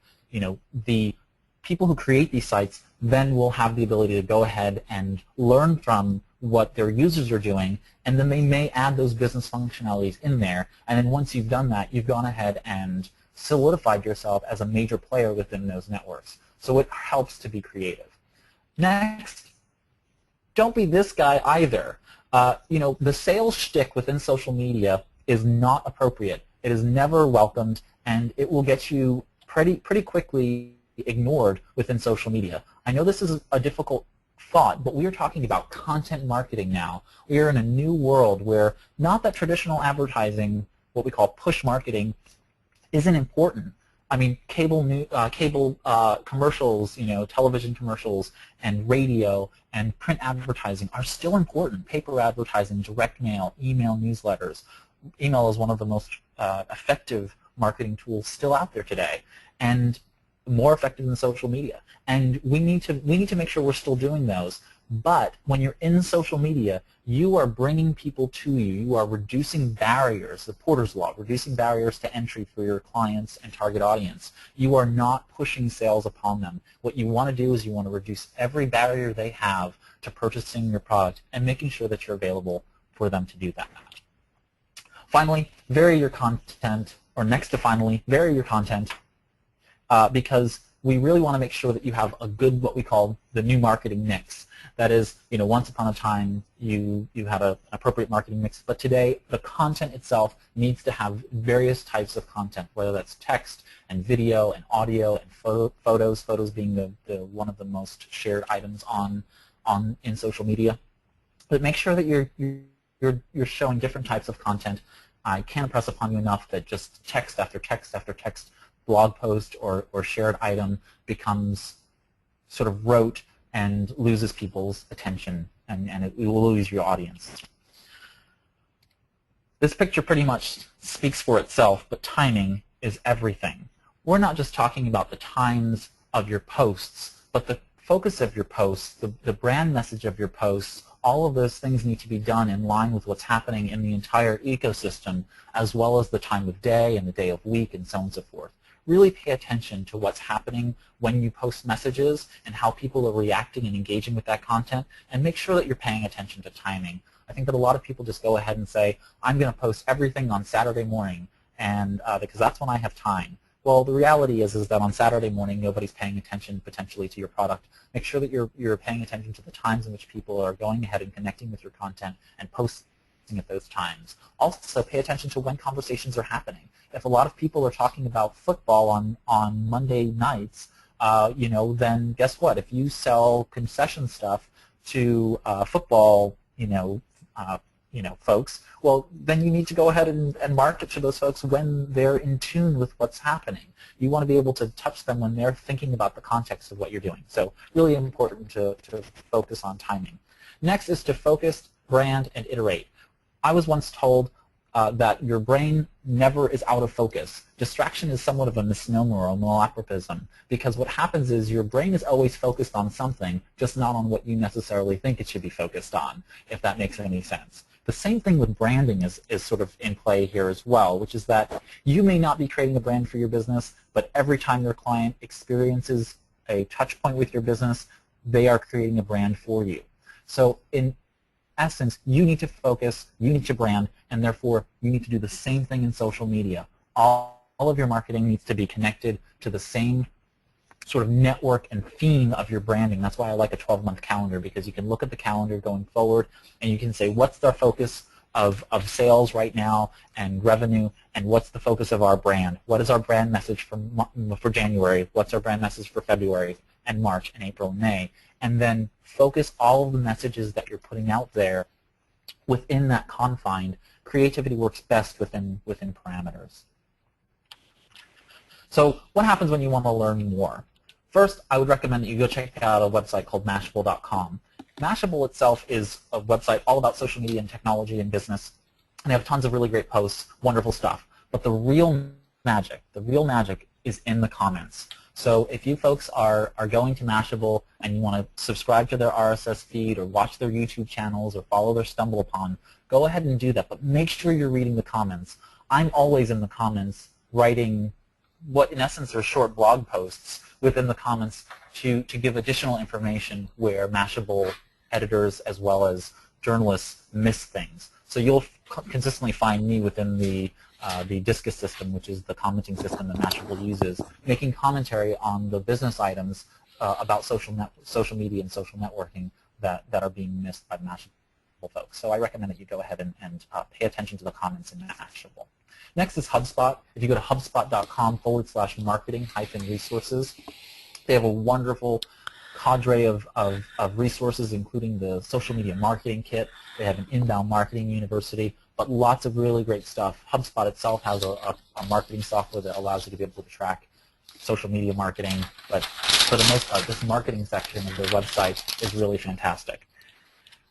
The people who create these sites then will have the ability to go ahead and learn from what their users are doing, and then they may add those business functionalities in there. And then once you've done that, you've gone ahead and solidified yourself as a major player within those networks. So it helps to be creative. Next, don't be this guy either. The sales shtick within social media is not appropriate. It is never welcomed, and it will get you pretty quickly ignored within social media. I know this is a difficult thought, but we are talking about content marketing now. We are in a new world where not that traditional advertising, what we call push marketing, isn't important. I mean, cable commercials, television commercials, and radio and print advertising are still important. Paper advertising, direct mail, email newsletters. Email is one of the most effective marketing tools still out there today, and more effective than social media. And we need to make sure we're still doing those. But when you're in social media, you are bringing people to you. You are reducing barriers, the Porter's Law, reducing barriers to entry for your clients and target audience. You are not pushing sales upon them. What you want to do is you want to reduce every barrier they have to purchasing your product and making sure that you're available for them to do that. Finally, vary your content, or next to finally, vary your content because we really want to make sure that you have a good, what we call the new marketing mix. That is, once upon a time you had an appropriate marketing mix, but today the content itself needs to have various types of content, whether that's text and video and audio and photos being the one of the most shared items in social media. But make sure that you're showing different types of content. I can't impress upon you enough that just text after text after text, blog post or shared item becomes sort of rote and loses people's attention, and it will lose your audience. This picture pretty much speaks for itself, but timing is everything. We're not just talking about the times of your posts, but the focus of your posts, the brand message of your posts. All of those things need to be done in line with what's happening in the entire ecosystem, as well as the time of day and the day of week and so on and so forth. Really pay attention to what's happening when you post messages and how people are reacting and engaging with that content, and make sure that you're paying attention to timing. I think that a lot of people just go ahead and say, I'm going to post everything on Saturday morning, and because that's when I have time. Well, the reality is that on Saturday morning, nobody's paying attention potentially to your product. Make sure that you're paying attention to the times in which people are going ahead and connecting with your content and posting at those times. Also, pay attention to when conversations are happening. If a lot of people are talking about football on Monday nights, then guess what? If you sell concession stuff to football, folks, well, then you need to go ahead and market to those folks when they're in tune with what's happening. You want to be able to touch them when they're thinking about the context of what you're doing. So really important to focus on timing. Next is to focus, brand, and iterate. I was once told that your brain never is out of focus. Distraction is somewhat of a misnomer or a malapropism, because what happens is your brain is always focused on something, just not on what you necessarily think it should be focused on, if that makes any sense. The same thing with branding is sort of in play here as well, which is that you may not be creating a brand for your business, but every time your client experiences a touch point with your business, they are creating a brand for you. So in essence, you need to focus, you need to brand, and therefore you need to do the same thing in social media. All of your marketing needs to be connected to the same sort of network and theme of your branding. That's why I like a 12-month calendar, because you can look at the calendar going forward and you can say, what's the focus of sales right now and revenue, and what's the focus of our brand? What is our brand message for January? What's our brand message for February and March and April and May? And then focus all of the messages that you're putting out there within that confine. Creativity works best within parameters. So what happens when you want to learn more? First, I would recommend that you go check out a website called Mashable.com. Mashable itself is a website all about social media and technology and business, and they have tons of really great posts, wonderful stuff. But the real magic is in the comments. So if you folks are going to Mashable and you want to subscribe to their RSS feed or watch their YouTube channels or follow their StumbleUpon, go ahead and do that, but make sure you're reading the comments. I'm always in the comments writing what in essence are short blog posts within the comments to give additional information where Mashable editors as well as journalists miss things. So you'll consistently find me within the Discus system, which is the commenting system that Mashable uses, making commentary on the business items about social media and social networking that are being missed by Mashable folks. So I recommend that you go ahead and pay attention to the comments in Mashable. Next is HubSpot. If you go to hubspot.com/marketing-resources, they have a wonderful cadre of resources, including the social media marketing kit. They have an inbound marketing university, but lots of really great stuff. HubSpot itself has a marketing software that allows you to be able to track social media marketing, but for the most part, this marketing section of their website is really fantastic.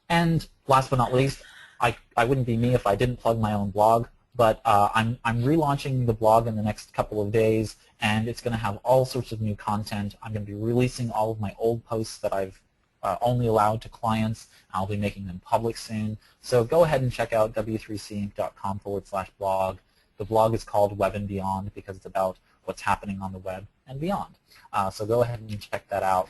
And last but not least, I wouldn't be me if I didn't plug my own blog, but I'm relaunching the blog in the next couple of days, and it's going to have all sorts of new content. I'm going to be releasing all of my old posts that I've only allowed to clients. I'll be making them public soon. So go ahead and check out w3cinc.com/blog. The blog is called Web and Beyond because it's about what's happening on the web and beyond. So go ahead and check that out.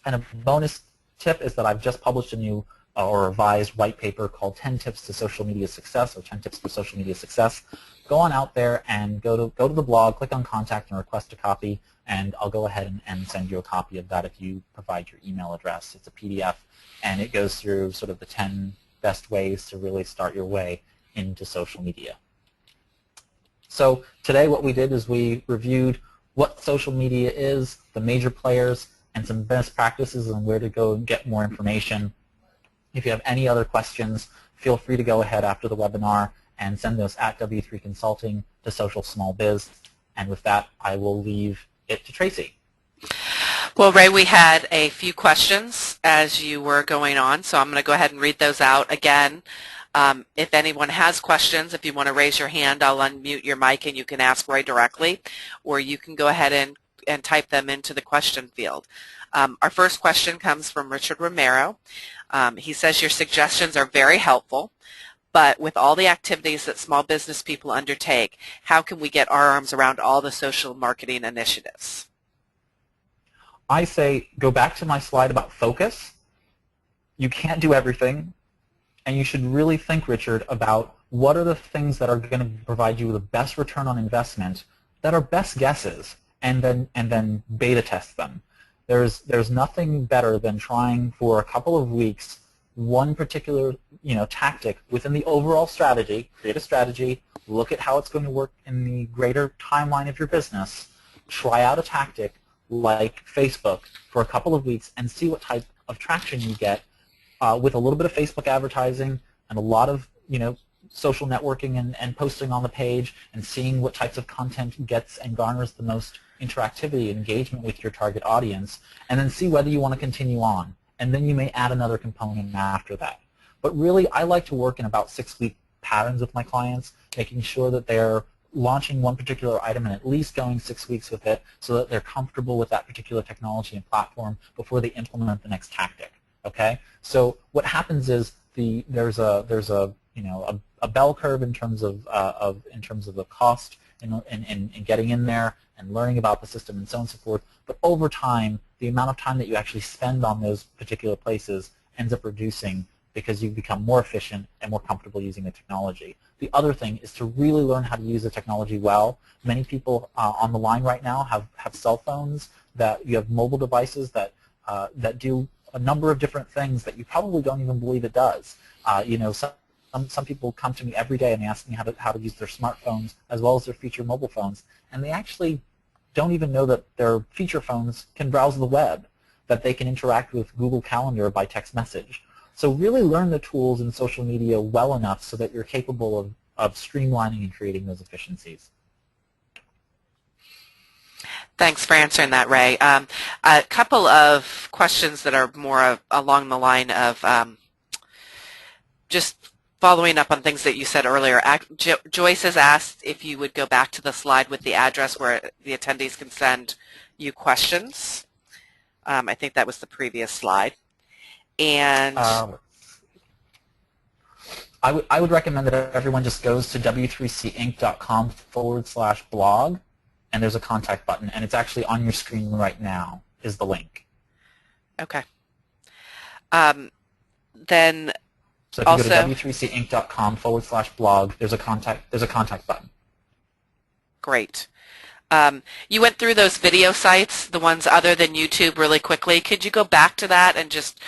And a bonus tip is that I've just published a new or revised white paper called 10 Tips to Social Media Success, or 10 Tips for Social Media Success. Go on out there and go to the blog, click on Contact and request a copy, and I'll go ahead and send you a copy of that if you provide your email address. It's a PDF, and it goes through sort of the 10 best ways to really start your way into social media. So today what we did is we reviewed what social media is, the major players, and some best practices on where to go and get more information. If you have any other questions, feel free to go ahead after the webinar and send those at W3 Consulting to Social Small Biz. And with that, I will leave it to Tracy. Well, Ray, we had a few questions as you were going on, so I'm going to go ahead and read those out again. If anyone has questions, if you want to raise your hand, I'll unmute your mic and you can ask Ray directly, or you can go ahead and type them into the question field. Our first question comes from Richard Romero. He says, your suggestions are very helpful, but with all the activities that small business people undertake, how can we get our arms around all the social marketing initiatives? I say go back to my slide about focus. You can't do everything, and you should really think, Richard, about what are the things that are going to provide you with the best return on investment that are best guesses, and then beta test them. There's nothing better than trying for a couple of weeks one particular tactic within the overall strategy. Create a strategy, look at how it's going to work in the greater timeline of your business, try out a tactic like Facebook for a couple of weeks and see what type of traction you get with a little bit of Facebook advertising and a lot of social networking and posting on the page, and seeing what types of content gets and garners the most interactivity, engagement with your target audience, and then see whether you want to continue on. And then you may add another component after that. But really, I like to work in about 6-week patterns with my clients, making sure that they're launching one particular item and at least going 6 weeks with it so that they're comfortable with that particular technology and platform before they implement the next tactic. Okay? So what happens is there's a bell curve in terms of the cost in getting in there and learning about the system and so on and so forth. But over time, the amount of time that you actually spend on those particular places ends up reducing because you become more efficient and more comfortable using the technology. The other thing is to really learn how to use the technology well. Many people on the line right now have cell phones, that you have mobile devices that do a number of different things that you probably don't even believe it does. Some people come to me every day and they ask me how to use their smartphones as well as their feature mobile phones, and they actually don't even know that their feature phones can browse the web, that they can interact with Google Calendar by text message. So really learn the tools in social media well enough so that you're capable of streamlining and creating those efficiencies. Thanks for answering that, Ray. A couple of questions that are more along the line of just following up on things that you said earlier. Joyce has asked if you would go back to the slide with the address where the attendees can send you questions. I think that was the previous slide. And I would recommend that everyone just goes to w3cinc.com/blog, and there's a contact button, and it's actually on your screen right now is the link. Okay. then So if you also, go to w3cinc.com/blog, there's a contact button. great. You went through those video sites, the ones other than YouTube, really quickly. Could you go back to that and just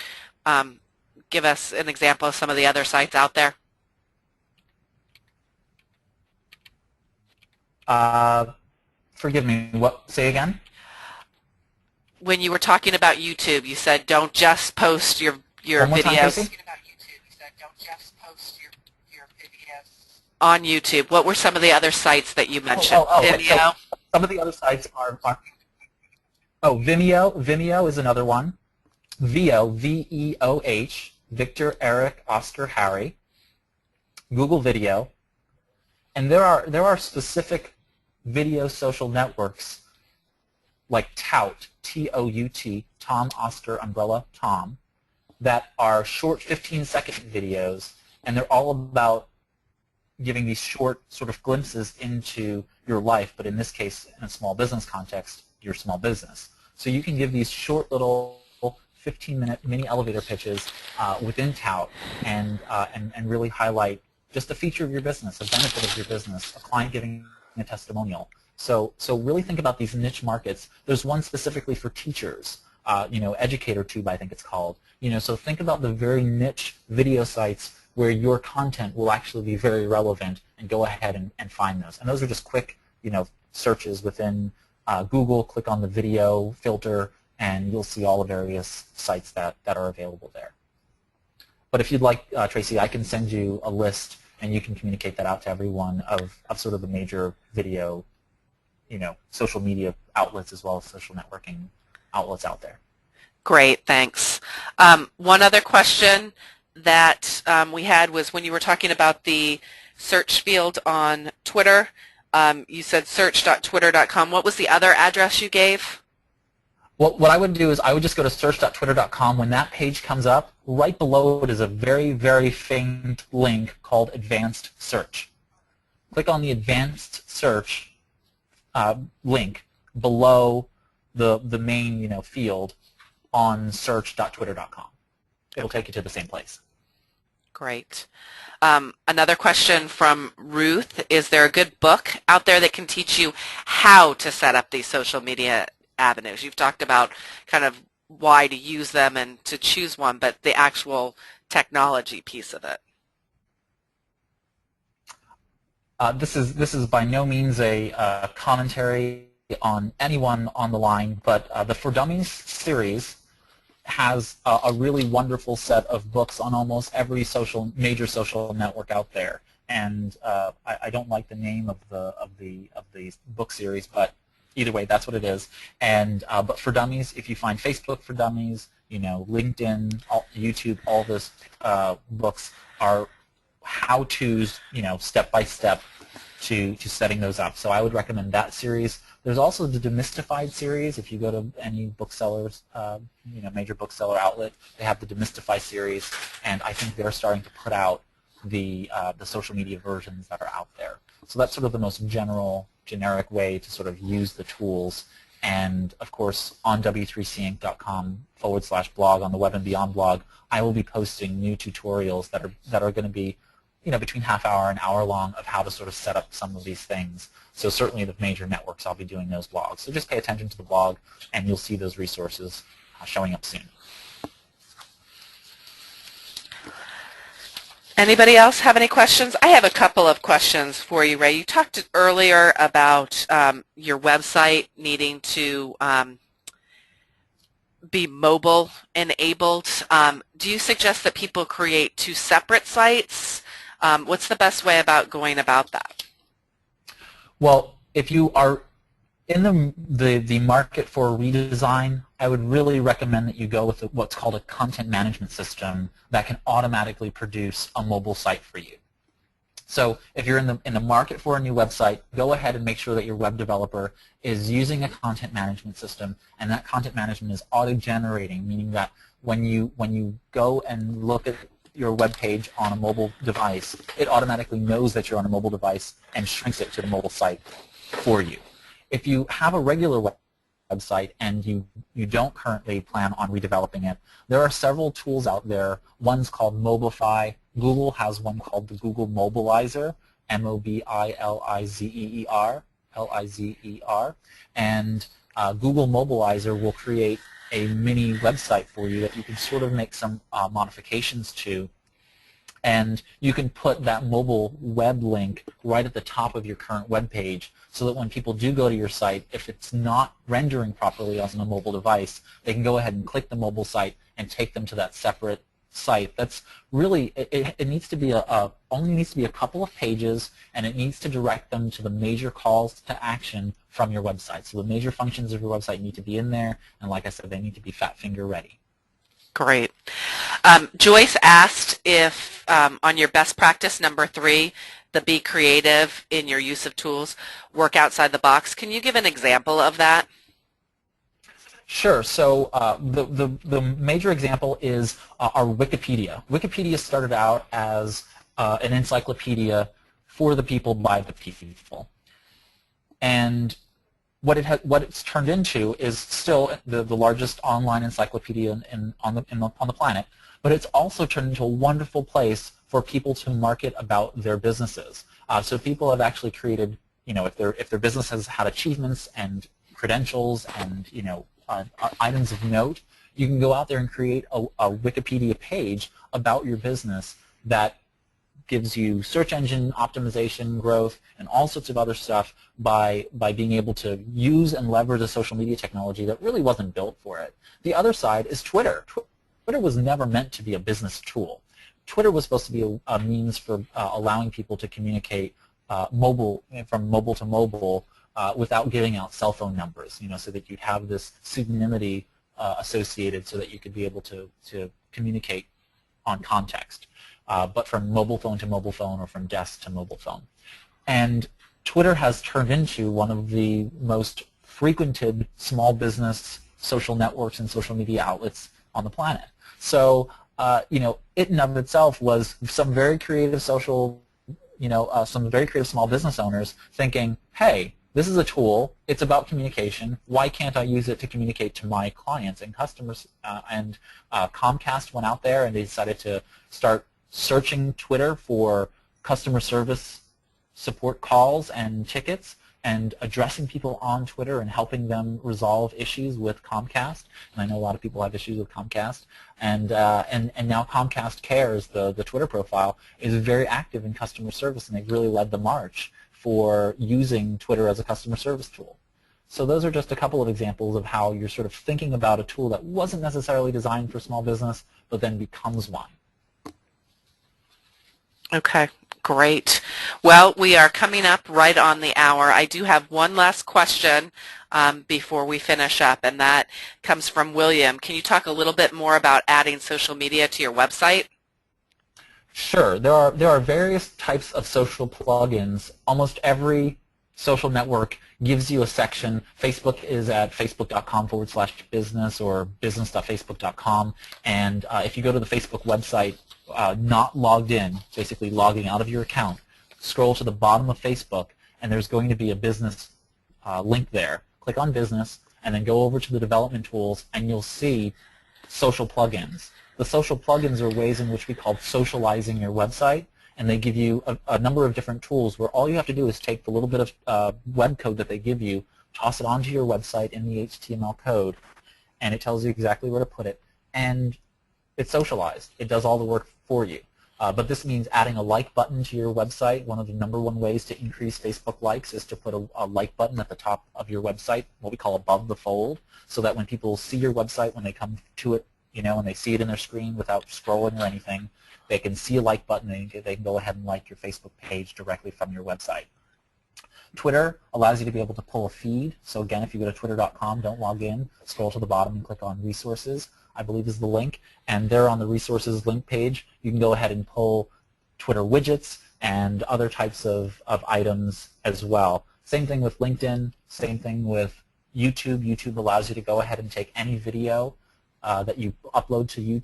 give us an example of some of the other sites out there? Forgive me, what? Say again? When you were talking about YouTube, you said don't just post your One more time, videos Tracy? on YouTube. What were some of the other sites that you mentioned? Okay. So Vimeo? some of the other sites are Vimeo. Vimeo is another one. VEOH, Victor, Eric, Oscar, Harry. Google Video. And there are specific video social networks like Tout, T-O-U-T, Tom, Oscar, Umbrella, Tom, that are short 15-second videos, and they're all about giving these short sort of glimpses into your life, but in this case, in a small business context, your small business. So you can give these short little 15-minute mini elevator pitches within Tout and really highlight just a feature of your business, a benefit of your business, a client giving a testimonial. So really think about these niche markets. There's one specifically for teachers, EducatorTube, I think it's called. So think about the very niche video sites where your content will actually be very relevant, and go ahead and find those. And those are just quick, searches within Google. Click on the video filter, and you'll see all the various sites that are available there. But if you'd like, Tracy, I can send you a list, and you can communicate that out to everyone of sort of the major video, social media outlets as well as social networking outlets out there. Great, thanks. One other question that we had was when you were talking about the search field on Twitter, you said search.twitter.com. What was the other address you gave? Well, what I would do is I would just go to search.twitter.com. When that page comes up, right below it is a very, very faint link called Advanced Search. Click on the Advanced Search link below the main field on search.twitter.com. It'll take you to the same place. Great. Another question from Ruth. Is there a good book out there that can teach you how to set up these social media avenues? You've talked about kind of why to use them and to choose one, but the actual technology piece of it. This is by no means a commentary on anyone on the line, but the For Dummies series has a really wonderful set of books on almost every major social network out there. And I don't like the name of the book series, but either way, that's what it is. And but For Dummies, if you find Facebook for Dummies, LinkedIn, YouTube, all those books are how-tos, step by step to setting those up. So I would recommend that series. There's also the Demystified series. If you go to any booksellers, major bookseller outlet, they have the Demystify series, and I think they're starting to put out the social media versions that are out there. So that's sort of the most generic way to sort of use the tools. And of course, on w3cinc.com/blog on the Web and Beyond blog, I will be posting new tutorials that are going to be between half hour and hour long of how to sort of set up some of these things. So certainly the major networks, I'll be doing those blogs. So just pay attention to the blog, and you'll see those resources showing up soon. Anybody else have any questions? I have a couple of questions for you, Ray. You talked earlier about your website needing to be mobile enabled. Do you suggest that people create two separate sites? What's the best way about going about that? Well, if you are in the market for redesign, I would really recommend that you go with what's called a content management system that can automatically produce a mobile site for you. So if you're in the market for a new website, go ahead and make sure that your web developer is using a content management system, and that content management is auto-generating, meaning that when you go and look at your web page on a mobile device, it automatically knows that you're on a mobile device and shrinks it to the mobile site for you. If you have a regular website and you don't currently plan on redeveloping it, there are several tools out there. One's called Mobilify. Google has one called the Google Mobilizer, Mobilizer, Lizer, and Google Mobilizer will create a mini website for you that you can sort of make some modifications to, and you can put that mobile web link right at the top of your current web page so that when people do go to your site, if it's not rendering properly on a mobile device, they can go ahead and click the mobile site and take them to that separate site. That's really, it needs to be only needs to be a couple of pages, and it needs to direct them to the major calls to action from your website. So the major functions of your website need to be in there, and like I said, they need to be fat finger ready. Great. Joyce asked if on your best practice number 3, the be creative in your use of tools, work outside the box. Can you give an example of that? Sure. So the major example is our Wikipedia. Wikipedia started out as an encyclopedia for the people by the people, and what it's turned into is still the largest online encyclopedia on the planet. But it's also turned into a wonderful place for people to market about their businesses. So people have actually created, if their business has had achievements and credentials and items of note, you can go out there and create a Wikipedia page about your business that gives you search engine optimization, growth, and all sorts of other stuff by being able to use and leverage a social media technology that really wasn't built for it. The other side is Twitter. Twitter was never meant to be a business tool. Twitter was supposed to be a means for allowing people to communicate from mobile to mobile without giving out cell phone numbers, so that you'd have this pseudonymity associated so that you could be able to communicate on context, but from mobile phone to mobile phone or from desk to mobile phone. And Twitter has turned into one of the most frequented small business social networks and social media outlets on the planet. So, it in and of itself was some very creative some very creative small business owners thinking, hey, this is a tool. It's about communication. Why can't I use it to communicate to my clients and customers? Comcast went out there and they decided to start searching Twitter for customer service support calls and tickets and addressing people on Twitter and helping them resolve issues with Comcast. And I know a lot of people have issues with Comcast. And now Comcast Cares, the Twitter profile, is very active in customer service, and they've really led the march for using Twitter as a customer service tool. So those are just a couple of examples of how you're sort of thinking about a tool that wasn't necessarily designed for small business, but then becomes one. Okay, great. Well, we are coming up right on the hour. I do have one last question before we finish up, and that comes from William. Can you talk a little bit more about adding social media to your website? Sure. There are various types of social plugins. Almost every social network gives you a section. Facebook is at facebook.com/business or business.facebook.com. And if you go to the Facebook website, not logged in, basically logging out of your account, scroll to the bottom of Facebook, and there's going to be a business link there. Click on business, and then go over to the development tools, and you'll see social plugins. The social plugins are ways in which we call socializing your website, and they give you a number of different tools where all you have to do is take the little bit of web code that they give you, toss it onto your website in the HTML code, and it tells you exactly where to put it, and it's socialized. It does all the work for you. But this means adding a like button to your website. One of the #1 ways to increase Facebook likes is to put a like button at the top of your website, what we call above the fold, so that when people see your website, when they come to it, and they see it in their screen without scrolling or anything, they can see a like button and they can go ahead and like your Facebook page directly from your website. Twitter allows you to be able to pull a feed. So again, if you go to twitter.com, don't log in, scroll to the bottom and click on resources, I believe is the link, and there on the resources link page, you can go ahead and pull Twitter widgets and other types of items as well. Same thing with LinkedIn, same thing with YouTube. YouTube allows you to go ahead and take any video that you upload to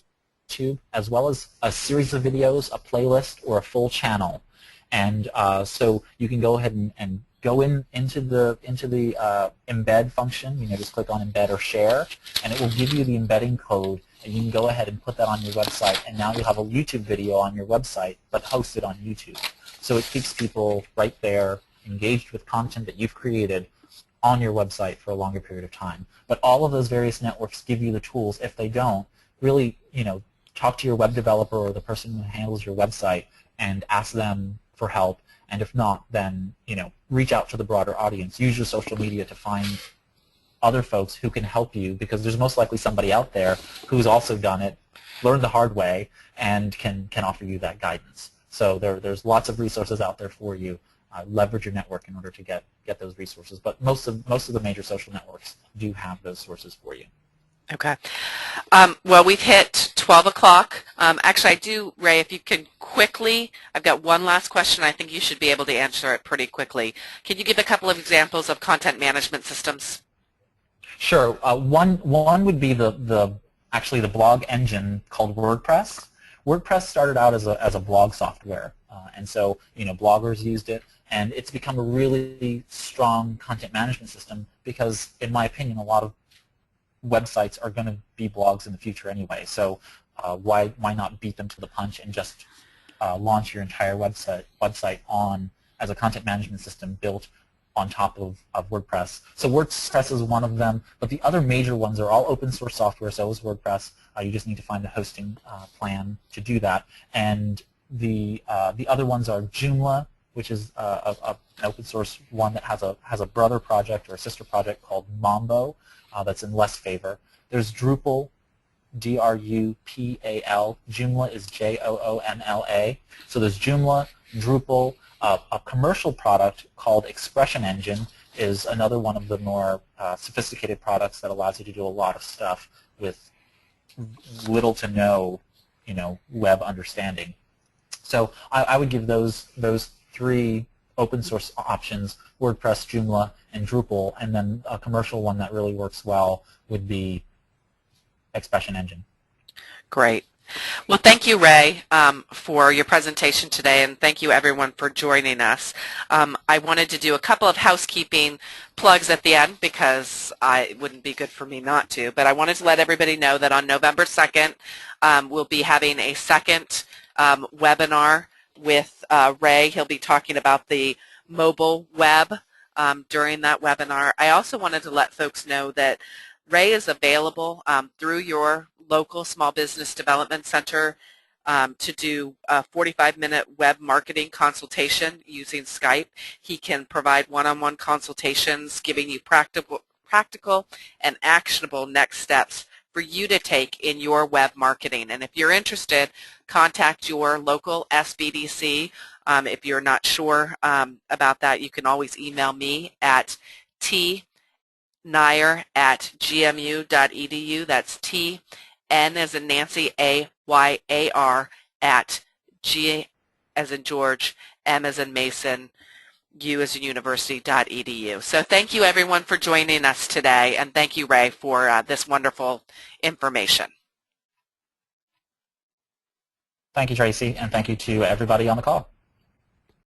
YouTube, as well as a series of videos, a playlist, or a full channel. And so you can go ahead and go into the embed function. Just click on embed or share, and it will give you the embedding code, and you can go ahead and put that on your website, and now you have a YouTube video on your website, but hosted on YouTube. So it keeps people right there engaged with content that you've created on your website for a longer period of time. But all of those various networks give you the tools. If they don't, really, talk to your web developer or the person who handles your website and ask them for help. And if not, then, reach out to the broader audience. Use your social media to find other folks who can help you, because there's most likely somebody out there who's also done it, learned the hard way, and can offer you that guidance. So there's lots of resources out there for you. Leverage your network in order to get those resources. But most of the major social networks do have those sources for you. Okay. Well, we've hit 12 o'clock. Actually, I do, Ray, if you can quickly, I've got one last question. I think you should be able to answer it pretty quickly. Can you give a couple of examples of content management systems? Sure. One would be actually the blog engine called WordPress. WordPress started out as a blog software, and so bloggers used it, and it's become a really strong content management system because, in my opinion, a lot of websites are going to be blogs in the future anyway. So why not beat them to the punch and just launch your entire website on as a content management system built on top of WordPress. So WordPress is one of them, but the other major ones are all open source software, so is WordPress. You just need to find a hosting plan to do that. And the other ones are Joomla, which is an open source one that has a brother project or a sister project called Mambo that's in less favor. There's Drupal, D-R-U-P-A-L. Joomla is J-O-O-M-L-A. So there's Joomla, Drupal. A commercial product called Expression Engine is another one of the more sophisticated products that allows you to do a lot of stuff with little to no, web understanding. So I would give those three open source options: WordPress, Joomla, and Drupal, and then a commercial one that really works well would be Expression Engine. Great. Well, thank you, Ray, for your presentation today, and thank you, everyone, for joining us. I wanted to do a couple of housekeeping plugs at the end because it wouldn't be good for me not to, but I wanted to let everybody know that on November 2nd, we'll be having a second webinar with Ray. He'll be talking about the mobile web during that webinar. I also wanted to let folks know that Ray is available through your local Small Business Development Center to do a 45-minute web marketing consultation using Skype. He can provide one-on-one consultations, giving you practical and actionable next steps for you to take in your web marketing. And if you're interested, contact your local SBDC. If you're not sure about that, you can always email me at tnair@gmu.edu. That's T-N as in Nancy, A-Y-A-R at G as in George, M as in Mason, U as in university.edu. So thank you, everyone, for joining us today, and thank you, Ray, for this wonderful information. Thank you, Tracy, and thank you to everybody on the call.